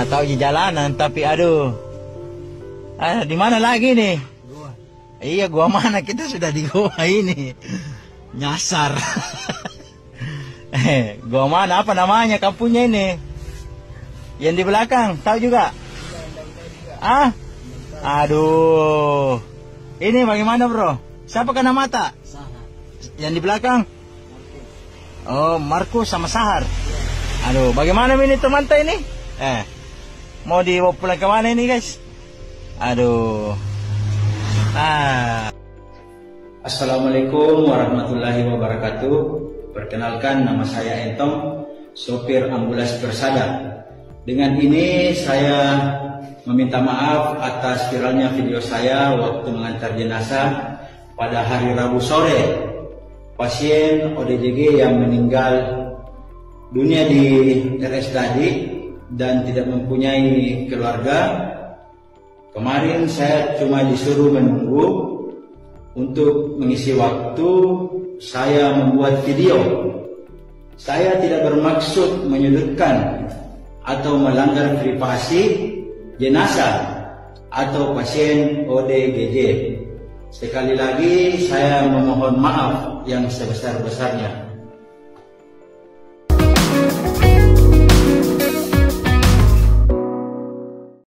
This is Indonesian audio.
tahu di jalanan, tapi aduh. Di mana lagi nih? Gua. Iya, gua mana? Kita sudah di gua ini. Nyasar. Gua mana? Apa namanya kampungnya ini? Yang di belakang, tahu juga? Ah? Aduh. Ini bagaimana, bro? Siapa kena mata? Sahar. Yang di belakang? Oh, Markus sama Sahar. Aduh, bagaimana ini teman ini? Mau dibawa pulang ke mana ini, guys? Aduh. Assalamualaikum warahmatullahi wabarakatuh. Perkenalkan, nama saya Entong, sopir ambulans Persada. Dengan ini saya meminta maaf atas viralnya video saya waktu mengantar jenazah pada hari Rabu sore. Pasien ODGG yang meninggal dunia di RSUD dan tidak mempunyai keluarga. Kemarin saya cuma disuruh menunggu untuk mengisi waktu saya membuat video. Saya tidak bermaksud menyudutkan atau melanggar privasi jenazah atau pasien ODGJ. Sekali lagi saya memohon maaf yang sebesar-besarnya.